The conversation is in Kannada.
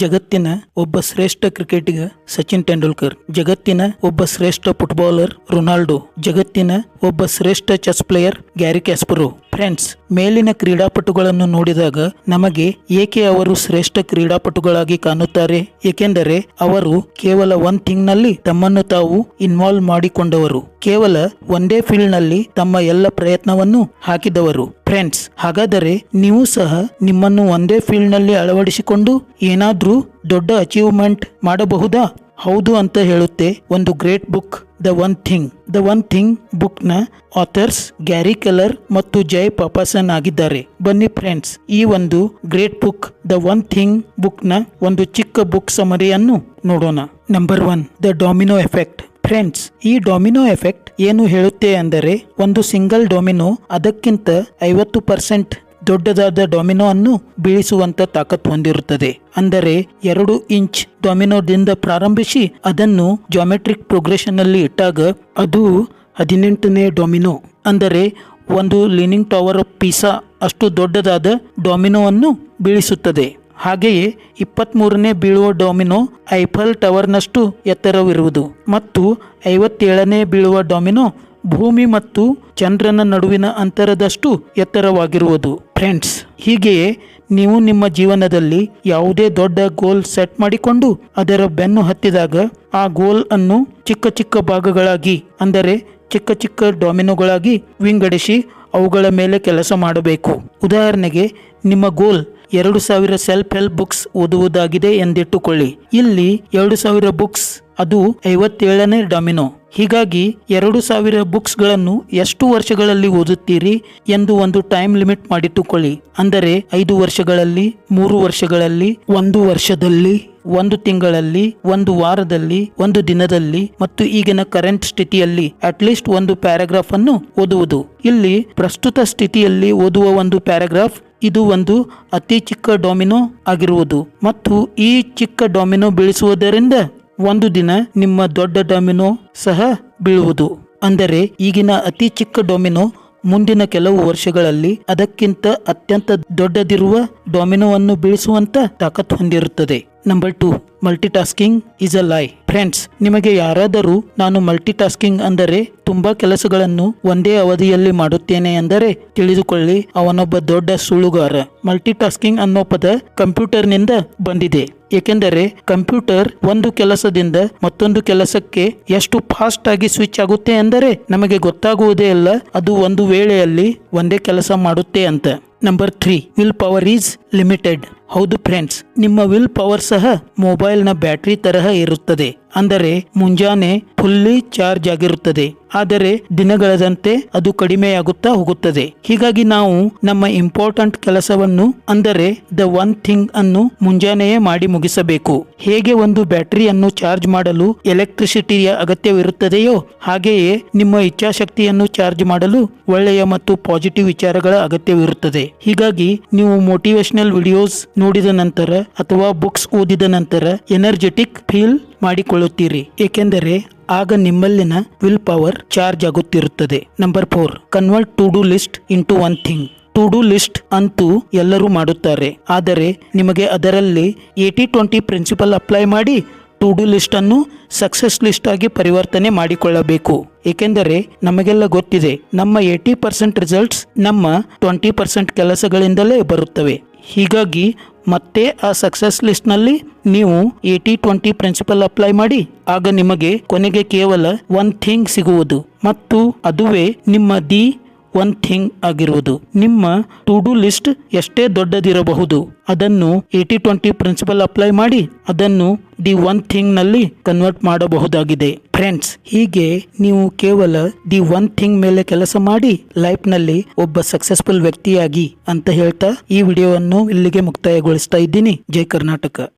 ಜಗತ್ತಿನ ಒಬ್ಬ ಶ್ರೇಷ್ಠ ಕ್ರಿಕೆಟಿಗ ಸಚಿನ್ ತೆಂಡೂಲ್ಕರ್, ಜಗತ್ತಿನ ಒಬ್ಬ ಶ್ರೇಷ್ಠ ಫುಟ್ಬಾಲರ್ ರೊನಾಲ್ಡೋ, ಜಗತ್ತಿನ ಒಬ್ಬ ಶ್ರೇಷ್ಠ ಚೆಸ್ ಪ್ಲೇಯರ್ ಗ್ಯಾರಿ ಕ್ಯಾಸ್ಪರೋ. ಫ್ರೆಂಡ್ಸ್, ಮೇಲಿನ ಕ್ರೀಡಾಪಟುಗಳನ್ನು ನೋಡಿದಾಗ ನಮಗೆ ಏಕೆ ಅವರು ಶ್ರೇಷ್ಠ ಕ್ರೀಡಾಪಟುಗಳಾಗಿ ಕಾಣುತ್ತಾರೆ? ಏಕೆಂದರೆ ಅವರು ಕೇವಲ ಒನ್ ಥಿಂಗ್ ನಲ್ಲಿ ತಮ್ಮನ್ನು ತಾವು ಇನ್ವಾಲ್ವ್ ಮಾಡಿಕೊಂಡವರು, ಕೇವಲ ಒಂದೇ ಫೀಲ್ಡ್ ನಲ್ಲಿ ತಮ್ಮ ಎಲ್ಲ ಪ್ರಯತ್ನವನ್ನು ಹಾಕಿದವರು. ಫ್ರೆಂಡ್ಸ್, ಹಾಗಾದರೆ ನೀವು ಸಹ ನಿಮ್ಮನ್ನು ಒಂದೇ ಫೀಲ್ಡ್ ನಲ್ಲಿ ಅಳವಡಿಸಿಕೊಂಡು ಏನಾದ್ರೂ ದೊಡ್ಡ ಅಚೀವ್ಮೆಂಟ್ ಮಾಡಬಹುದಾ? ಹೌದು ಅಂತ ಹೇಳುತ್ತೆ ಒಂದು great book, the one thing book ನ ಆಥರ್ಸ್ ಗ್ಯಾರಿ ಕೆಲ್ಲರ್ ಮತ್ತು ಜೈ ಪಾಪಾಸನ್ ಆಗಿದ್ದಾರೆ. ಬನ್ನಿ ಫ್ರೆಂಡ್ಸ್, ಈ ಒಂದು great book the one thing book ನ ಒಂದು ಚಿಕ್ಕ ಬುಕ್ ಸಮರಿಯನ್ನು ನೋಡೋಣ. Number 1, the domino effect. Friends, ಈ ಡೊಮಿನೋ ಎಫೆಕ್ಟ್ ಏನು ಹೇಳುತ್ತೆ ಅಂದರೆ, ಒಂದು ಸಿಂಗಲ್ ಡೊಮಿನೋ ಅದಕ್ಕಿಂತ 50% ದೊಡ್ಡದಾದ ಡೊಮಿನೋ ಅನ್ನು ಬೀಳಿಸುವಂತ ತಾಕತ್ ಹೊಂದಿರುತ್ತದೆ. ಅಂದರೆ 2 ಇಂಚ್ ಡೊಮಿನೋದಿಂದ ಪ್ರಾರಂಭಿಸಿ ಅದನ್ನು ಜಾಮೆಟ್ರಿಕ್ ಪ್ರೋಗ್ರೆಷನ್ ನಲ್ಲಿ ಇಟ್ಟಾಗ ಅದು 18ನೇ ಡೊಮಿನೋ, ಅಂದರೆ ಒಂದು ಲೀನಿಂಗ್ ಟವರ್ ಆಫ್ ಪೀಸಾ ಅಷ್ಟು ದೊಡ್ಡದಾದ ಡೊಮಿನೋವನ್ನು ಬೀಳಿಸುತ್ತದೆ. ಹಾಗೆಯೇ 23ನೇ ಬೀಳುವ ಡೊಮಿನೋ ಐಫಲ್ ಟವರ್ನಷ್ಟು ಎತ್ತರವಿರುವುದು ಮತ್ತು 57ನೇ ಬೀಳುವ ಡೊಮಿನೋ ಭೂಮಿ ಮತ್ತು ಚಂದ್ರನ ನಡುವಿನ ಅಂತರದಷ್ಟು ಎತ್ತರವಾಗಿರುವುದು. ಫ್ರೆಂಡ್ಸ್, ಹೀಗೆಯೇ ನೀವು ನಿಮ್ಮ ಜೀವನದಲ್ಲಿ ಯಾವುದೇ ದೊಡ್ಡ ಗೋಲ್ ಸೆಟ್ ಮಾಡಿಕೊಂಡು ಅದರ ಬೆನ್ನು ಹತ್ತಿದಾಗ ಆ ಗೋಲ್ ಅನ್ನು ಚಿಕ್ಕ ಚಿಕ್ಕ ಭಾಗಗಳಾಗಿ, ಅಂದರೆ ಚಿಕ್ಕ ಚಿಕ್ಕ ಡೊಮಿನೋಗಳಾಗಿ ವಿಂಗಡಿಸಿ ಅವುಗಳ ಮೇಲೆ ಕೆಲಸ ಮಾಡಬೇಕು. ಉದಾಹರಣೆಗೆ, ನಿಮ್ಮ ಗೋಲ್ 2000 ಸೆಲ್ಫ್ ಹೆಲ್ಪ್ ಬುಕ್ಸ್ ಓದುವುದಾಗಿದೆ ಎಂದಿಟ್ಟುಕೊಳ್ಳಿ. ಇಲ್ಲಿ 2000 ಬುಕ್ಸ್ ಅದು 57ನೇ ಡೊಮಿನೋ. ಹೀಗಾಗಿ 2000 ಬುಕ್ಸ್ ಗಳನ್ನು ಎಷ್ಟು ವರ್ಷಗಳಲ್ಲಿ ಓದುತ್ತೀರಿ ಎಂದು ಒಂದು ಟೈಮ್ ಲಿಮಿಟ್ ಮಾಡಿಟ್ಟುಕೊಳ್ಳಿ. ಅಂದರೆ 5 ವರ್ಷಗಳಲ್ಲಿ, 3 ವರ್ಷಗಳಲ್ಲಿ, 1 ವರ್ಷದಲ್ಲಿ, 1 ತಿಂಗಳಲ್ಲಿ, 1 ವಾರದಲ್ಲಿ, 1 ದಿನದಲ್ಲಿ ಮತ್ತು ಈಗಿನ ಕರೆಂಟ್ ಸ್ಥಿತಿಯಲ್ಲಿ ಅಟ್ಲೀಸ್ಟ್ ಒಂದು ಪ್ಯಾರಾಗ್ರಾಫ್ ಅನ್ನು ಓದುವುದು. ಇಲ್ಲಿ ಪ್ರಸ್ತುತ ಸ್ಥಿತಿಯಲ್ಲಿ ಓದುವ ಒಂದು ಪ್ಯಾರಾಗ್ರಾಫ್ ಇದು ಒಂದು ಅತಿ ಚಿಕ್ಕ ಡೊಮಿನೋ ಆಗಿರುವುದು ಮತ್ತು ಈ ಚಿಕ್ಕ ಡೊಮಿನೋ ಬೀಳಿಸುವುದರಿಂದ ಒಂದು ದಿನ ನಿಮ್ಮ ದೊಡ್ಡ ಡೊಮಿನೋ ಸಹ ಬೀಳುವುದು. ಅಂದರೆ ಈಗಿನ ಅತಿ ಚಿಕ್ಕ ಡೊಮಿನೋ ಮುಂದಿನ ಕೆಲವು ವರ್ಷಗಳಲ್ಲಿ ಅದಕ್ಕಿಂತ ಅತ್ಯಂತ ದೊಡ್ಡದಿರುವ ಡೊಮಿನೋವನ್ನು ಬೀಳಿಸುವಂತ ತಾಕತ್ ಹೊಂದಿರುತ್ತದೆ. ನಂಬರ್ 2, ಮಲ್ಟಿಟಾಸ್ಕಿಂಗ್ ಇಸ್ ಅ ಲೈ. ಫ್ರೆಂಡ್ಸ್, ನಿಮಗೆ ಯಾರಾದರೂ ನಾನು ಮಲ್ಟಿಟಾಸ್ಕಿಂಗ್ ಅಂದರೆ ತುಂಬಾ ಕೆಲಸಗಳನ್ನು ಒಂದೇ ಅವಧಿಯಲ್ಲಿ ಮಾಡುತ್ತೇನೆ ಎಂದರೆ ತಿಳಿದುಕೊಳ್ಳಿ, ಅವನೊಬ್ಬ ದೊಡ್ಡ ಸುಳ್ಳುಗಾರ. ಮಲ್ಟಿಟಾಸ್ಕಿಂಗ್ ಅನ್ನೋ ಪದ ಕಂಪ್ಯೂಟರ್ನಿಂದ ಬಂದಿದೆ. ಏಕೆಂದರೆ ಕಂಪ್ಯೂಟರ್ ಒಂದು ಕೆಲಸದಿಂದ ಮತ್ತೊಂದು ಕೆಲಸಕ್ಕೆ ಎಷ್ಟು ಫಾಸ್ಟ್ ಆಗಿ ಸ್ವಿಚ್ ಆಗುತ್ತೆ ಎಂದರೆ ನಮಗೆ ಗೊತ್ತಾಗುವುದೇ ಇಲ್ಲ ಅದು ಒಂದು ವೇಳೆಯಲ್ಲಿ ಒಂದೇ ಕೆಲಸ ಮಾಡುತ್ತೆ ಅಂತ. Number 3, will power is limited. ಹೌದು ಫ್ರೆಂಡ್ಸ್, ನಿಮ್ಮ ವಿಲ್ ಪವರ್ ಸಹ ಮೊಬೈಲ್ನ ಬ್ಯಾಟರಿ ತರಹ ಇರುತ್ತದೆ. ಅಂದರೆ ಮುಂಜಾನೆ ಫುಲ್ಲಿ ಚಾರ್ಜ್ ಆಗಿರುತ್ತದೆ, ಆದರೆ ದಿನಗಳದಂತೆ ಅದು ಕಡಿಮೆಯಾಗುತ್ತಾ ಹೋಗುತ್ತದೆ. ಹೀಗಾಗಿ ನಾವು ನಮ್ಮ ಇಂಪಾರ್ಟೆಂಟ್ ಕೆಲಸವನ್ನು, ಅಂದರೆ ದ ಒನ್ ಥಿಂಗ್ ಅನ್ನು ಮುಂಜಾನೆಯೇ ಮಾಡಿ ಮುಗಿಸಬೇಕು. ಹೇಗೆ ಒಂದು ಬ್ಯಾಟರಿಯನ್ನು ಚಾರ್ಜ್ ಮಾಡಲು ಎಲೆಕ್ಟ್ರಿಸಿಟಿಯ ಅಗತ್ಯವಿರುತ್ತದೆಯೋ ಹಾಗೆಯೇ ನಿಮ್ಮ ಇಚ್ಛಾಶಕ್ತಿಯನ್ನು ಚಾರ್ಜ್ ಮಾಡಲು ಒಳ್ಳೆಯ ಮತ್ತು ಪಾಸಿಟಿವ್ ವಿಚಾರಗಳ ಅಗತ್ಯವಿರುತ್ತದೆ. ಹೀಗಾಗಿ ನೀವು ಮೋಟಿವೇಶನಲ್ ವಿಡಿಯೋಸ್ ನೋಡಿದ ನಂತರ ಅಥವಾ ಬುಕ್ಸ್ ಓದಿದ ನಂತರ ಎನರ್ಜೆಟಿಕ್ ಫೀಲ್ ಮಾಡಿಕೊಳ್ಳುತ್ತೀರಿ, ಏಕೆಂದರೆ ಆಗ ನಿಮ್ಮಲ್ಲಿನ ವಿಲ್ ಪವರ್ ಚಾರ್ಜ್ ಆಗುತ್ತಿರುತ್ತದೆ. Number 4, convert to do list into one thing. To do list ಅಂತೂ ಎಲ್ಲರೂ ಮಾಡುತ್ತಾರೆ, ಆದರೆ ನಿಮಗೆ ಅದರಲ್ಲಿ 80-20 ಪ್ರಿನ್ಸಿಪಲ್ ಅಪ್ಲೈ ಮಾಡಿ ಟು ಡೂ ಲಿಸ್ಟ್ ಅನ್ನು ಸಕ್ಸಸ್ ಲಿಸ್ಟ್ ಆಗಿ ಪರಿವರ್ತನೆ ಮಾಡಿಕೊಳ್ಳಬೇಕು. ಏಕೆಂದರೆ ನಮಗೆಲ್ಲ ಗೊತ್ತಿದೆ, ನಮ್ಮ 80% ರಿಸಲ್ಟ್ಸ್ ನಮ್ಮ 20% ಕೆಲಸಗಳಿಂದಲೇ ಬರುತ್ತವೆ. ಹೀಗಾಗಿ ಮತ್ತೆ ಆ ಸಕ್ಸಸ್ ಲಿಸ್ಟ್ ನಲ್ಲಿ ನೀವು 80-20 ಪ್ರಿನ್ಸಿಪಲ್ ಅಪ್ಲೈ ಮಾಡಿ, ಆಗ ನಿಮಗೆ ಕೊನೆಗೆ ಕೇವಲ ಒನ್ ಥಿಂಗ್ ಸಿಗುವುದು ಮತ್ತು ಅದುವೇ ನಿಮ್ಮ ದಿ ಒನ್ ಥಿಂಗ್ ಆಗಿರುವುದು. ನಿಮ್ಮ ಟು ಡೂ ಲಿಸ್ಟ್ ಎಷ್ಟೇ ದೊಡ್ಡದಿರಬಹುದು, ಅದನ್ನು 80-20 ಪ್ರಿನ್ಸಿಪಲ್ ಅಪ್ಲೈ ಮಾಡಿ ಅದನ್ನು ದಿ ಒನ್ ಥಿಂಗ್ ನಲ್ಲಿ ಕನ್ವರ್ಟ್ ಮಾಡಬಹುದಾಗಿದೆ. ಫ್ರೆಂಡ್ಸ್, ಹೀಗೆ ನೀವು ಕೇವಲ ದಿ ಒನ್ ಥಿಂಗ್ ಮೇಲೆ ಕೆಲಸ ಮಾಡಿ ಲೈಫ್ ನಲ್ಲಿ ಒಬ್ಬ ಸಕ್ಸಸ್ಫುಲ್ ವ್ಯಕ್ತಿಯಾಗಿ ಅಂತ ಹೇಳ್ತಾ ಈ ವಿಡಿಯೋವನ್ನು ಇಲ್ಲಿಗೆ ಮುಕ್ತಾಯಗೊಳಿಸ್ತಾ ಇದ್ದೀನಿ. ಜೈ ಕರ್ನಾಟಕ.